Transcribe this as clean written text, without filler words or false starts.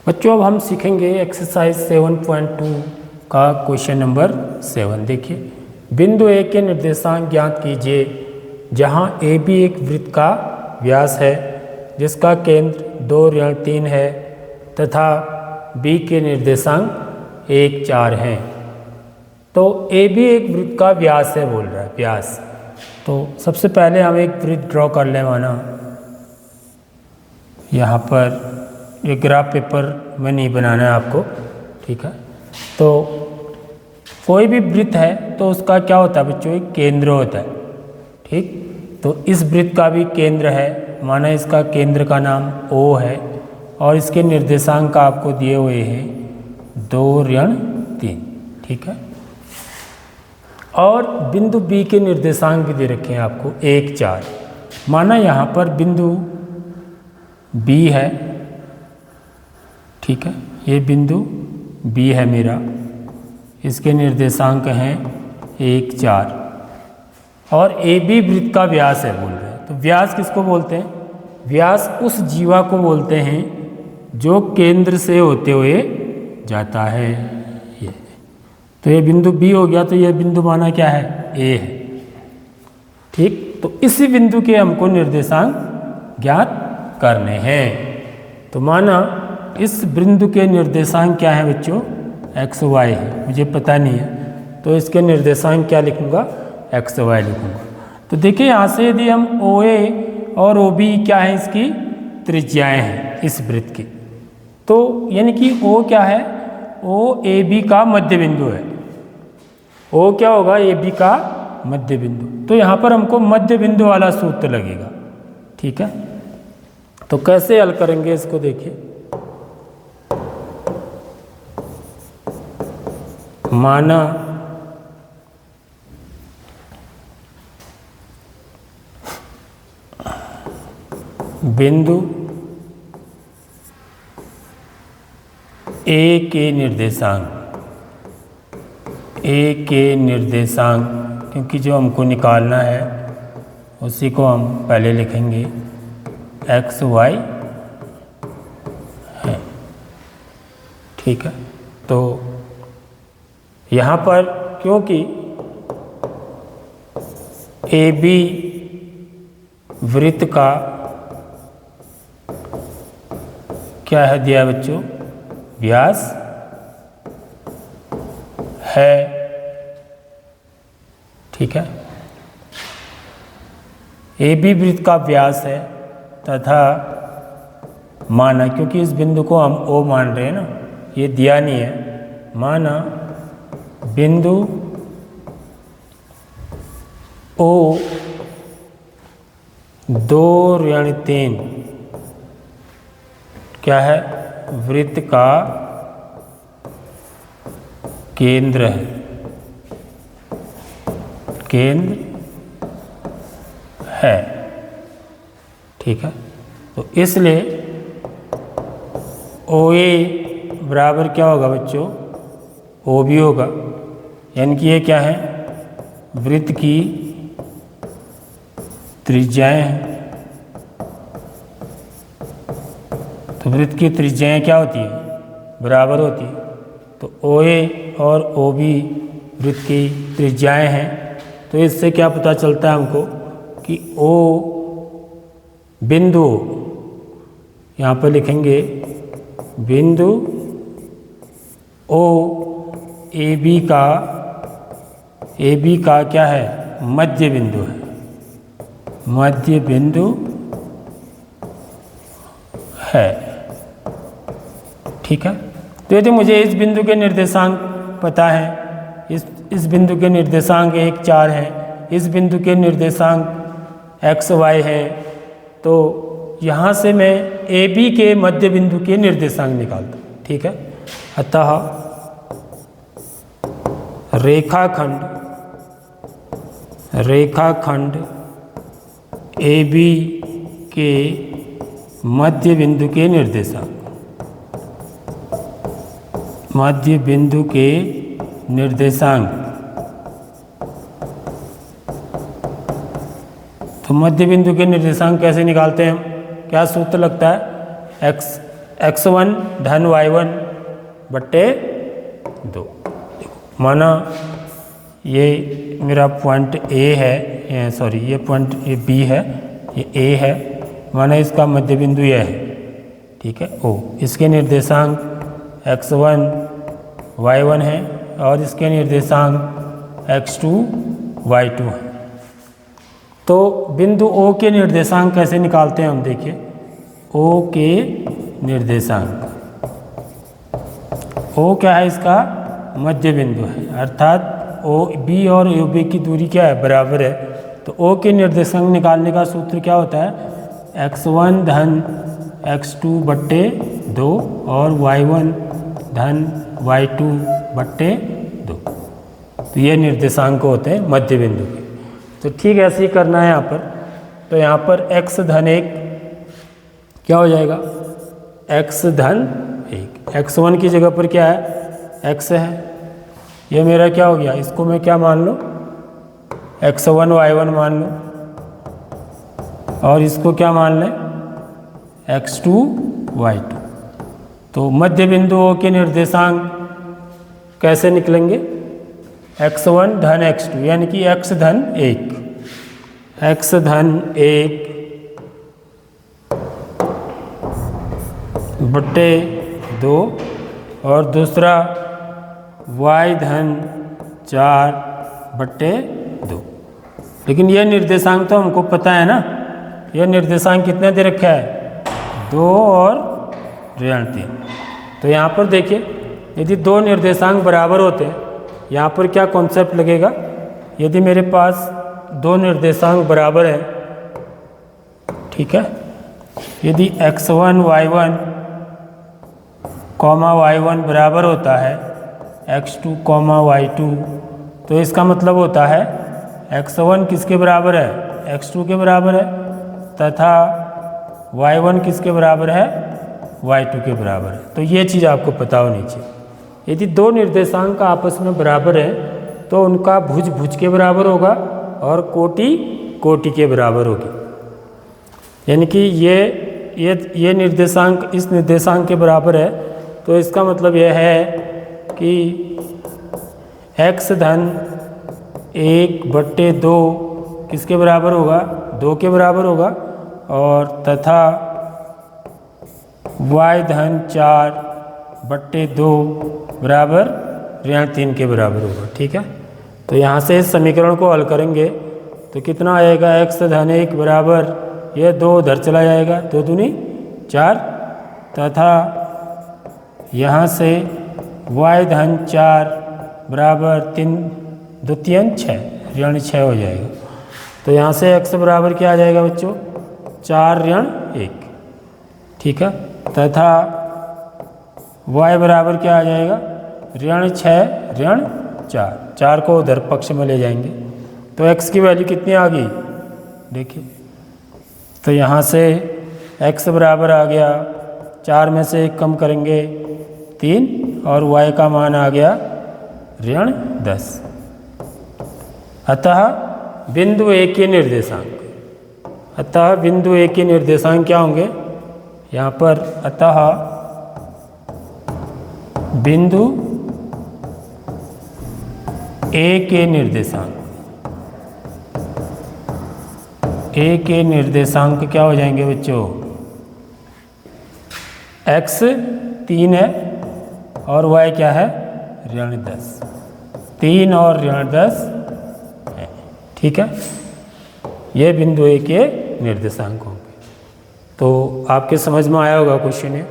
बच्चों अब हम सीखेंगे एक्सरसाइज 7.2 का क्वेश्चन नंबर 7। देखिए, बिंदु ए के निर्देशांक ज्ञात कीजिए जहां ए बी एक वृत्त का व्यास है जिसका केंद्र 2-3 है तथा बी के निर्देशांक 1-4 हैं। तो ए बी एक वृत्त का व्यास है बोल रहा है, व्यास। तो सबसे पहले हम एक वृत्त ड्रॉ कर लें, माना यहाँ पर ये ग्राफ पेपर में नहीं बनाना है आपको, ठीक है। तो कोई भी वृत्त है तो उसका क्या होता है बच्चों, एक केंद्र होता है, ठीक। तो इस वृत्त का भी केंद्र है, माना इसका केंद्र का नाम O है और इसके निर्देशांक आपको दिए हुए हैं 2-3, ठीक है। और बिंदु B के निर्देशांक भी दे रखे हैं आपको 1-4। माना यहाँ पर बिंदु B है, ठीक है, ये बिंदु B है मेरा, इसके निर्देशांक हैं 1-4 और ए बी वृत्त का व्यास है बोल रहे हैं। तो व्यास किसको बोलते हैं? व्यास उस जीवा को बोलते हैं जो केंद्र से होते हुए जाता है। ये तो ये बिंदु B हो गया, तो ये बिंदु माना क्या है, A है, ठीक। तो इसी बिंदु के हमको निर्देशांक ज्ञात करने हैं। तो माना इस बिंदु के निर्देशांक क्या है बच्चों, x y है, मुझे पता नहीं है, तो इसके निर्देशांक क्या लिखूंगा, x y लिखूंगा। तो देखिए यहाँ से यदि हम OA और OB क्या है, इसकी त्रिज्याएं हैं इस वृत्त की, तो यानी कि O क्या है, O AB का मध्य बिंदु है। O क्या होगा, AB का मध्य बिंदु। तो यहाँ पर हमको मध्य बिंदु वाला सूत्र लगेगा, ठीक है। तो कैसे हल करेंगे इसको, देखिए, माना बिंदु A के निर्देशांक, क्योंकि जो हमको निकालना है उसी को हम पहले लिखेंगे x y है, ठीक है। तो यहाँ पर क्योंकि ए बी वृत्त का क्या है दिया बच्चों, व्यास है, ठीक है। ए बी वृत्त का व्यास है तथा माना, क्योंकि इस बिंदु को हम O मान रहे हैं ना, ये दिया नहीं है, माना बिंदु O 2-3 क्या है, वृत्त का केंद्र है, केंद्र है, ठीक है। तो इसलिए OA बराबर क्या होगा बच्चों, OB होगा, यानी कि ये क्या है, वृत्त की त्रिज्याएं हैं। तो वृत्त की त्रिज्याएं क्या होती है, बराबर होती है। तो OA और OB वृत्त की त्रिज्याएं हैं। तो इससे क्या पता चलता है हमको कि O बिंदु, यहाँ पर लिखेंगे बिंदु O ए बी का क्या है, मध्य बिंदु है, मध्य बिंदु है, ठीक है। तो यदि मुझे इस बिंदु के निर्देशांक पता है, इस बिंदु के निर्देशांक 1-4 है, इस बिंदु के निर्देशांक x y है, तो यहाँ से मैं ए बी के मध्य बिंदु के निर्देशांक निकालता हूँ, ठीक है। अतः रेखाखंड ए बी के मध्य बिंदु के निर्देशांक, मध्य बिंदु के निर्देशांक, तो मध्य बिंदु के निर्देशांक कैसे निकालते हैं हम, क्या सूत्र लगता है, x x1 धन y1 बट्टे 2। माना ये मेरा पॉइंट A है, सॉरी ये पॉइंट ये B है, ये A है, माना इसका मध्य बिंदु यह है, ठीक है O। इसके निर्देशांक x1 y1 है और इसके निर्देशांक x2 y2 है। तो बिंदु O के निर्देशांक कैसे निकालते हैं हम, देखिए O के निर्देशांक, O क्या है, इसका मध्य बिंदु है, अर्थात ओ बी और ओ बी की दूरी क्या है, बराबर है। तो O के निर्देशांक निकालने का सूत्र क्या होता है, x1 धन x2 बट्टे 2 और y1 धन y2 बट्टे 2। तो ये निर्देशांक होते हैं मध्य बिंदु के। तो ठीक ऐसे ही करना है यहाँ पर। तो यहाँ पर x धन 1 क्या हो जाएगा, x धन 1, x1 की जगह पर क्या है, x है, ये मेरा क्या हो गया, इसको मैं क्या मान लो, x1 y1 मान लो, और इसको क्या मान लें, x2 y2। तो मध्य बिंदुओं के निर्देशांक कैसे निकलेंगे, x1 धन x2 यानी कि x धन 1, x धन 1 बट्टे 2 और दूसरा y धन 4 बट्टे 2। लेकिन यह निर्देशांक तो हमको पता है ना, यह निर्देशांक कितने दे रखा है, 2 और ऋण 3। तो यहाँ पर देखिए यदि दो निर्देशांक बराबर होते हैं, यहाँ पर क्या कॉन्सेप्ट लगेगा, यदि मेरे पास दो निर्देशांक बराबर है, ठीक है, यदि x1 y1 कॉमा y1 बराबर होता है x2 कॉमा y2, तो इसका मतलब होता है x1 किसके बराबर है, x2 के बराबर है, तथा y1 किसके बराबर है, y2 के बराबर है। तो ये चीज़ आपको पता होनी चाहिए। यदि दो निर्देशांक आपस में बराबर है तो उनका भुज भुज के बराबर होगा और कोटि कोटि के बराबर होगी। यानी कि ये निर्देशांक इस निर्देशांक के बराबर है, तो इसका मतलब यह है कि x धन 1 बट्टे 2 किसके बराबर होगा, 2 के बराबर होगा, और तथा y धन 4 बट्टे 2 बराबर ऋण 3 के बराबर होगा। ठीक है, तो यहाँ से इस समीकरण को हल करेंगे तो कितना आएगा, x धन 1 बराबर ये 2 उधर चला जाएगा, 2 दूनी 4, तथा यहाँ से y धन 4 बराबर 3 2 3 6 ऋण 6 हो जाएगा। तो यहाँ से x बराबर क्या आ जाएगा बच्चों, 4 ऋण 1, ठीक है, तथा y बराबर क्या आ जाएगा, ऋण 6 ऋण 4, 4 को उधर पक्ष में ले जाएंगे तो x की वैल्यू कितनी आ गई, देखिए, तो यहाँ से x बराबर आ गया, 4 में से 1 कम करेंगे 3, और y का मान आ गया ऋण 10। अतः बिंदु A के निर्देशांक, अतः बिंदु A के निर्देशांक क्या होंगे यहाँ पर, अतः बिंदु A के निर्देशांक, A के निर्देशांक क्या हो जाएंगे बच्चों, x 3 है और y क्या है, ऋण 10, 3 और ऋण 10 है। ठीक है, ये बिंदु A के निर्देशांक होंगे। तो आपके समझ में आया होगा क्वेश्चन है।